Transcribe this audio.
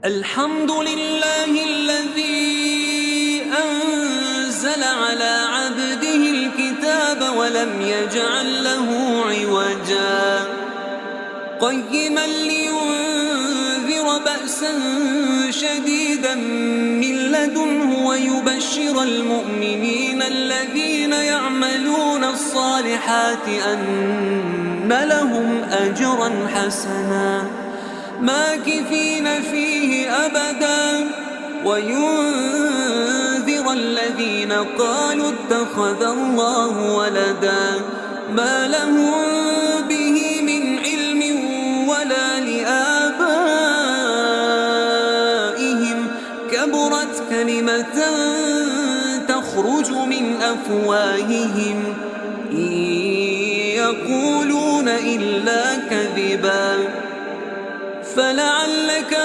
الحمد لله الذي أنزل على عبده الكتاب ولم يجعل له عوجا قيما لينذر بأسا شديدا من لدنه ويبشر المؤمنين الذين يعملون الصالحات أن لهم أجرا حسنا ماكثين فيه أبدا وينذر الذين قالوا اتخذ الله ولدا ما لهم به من علم ولا لآبائهم كبرت كلمة تخرج من أفواههم إن يقولون إلا كذبا فلعلك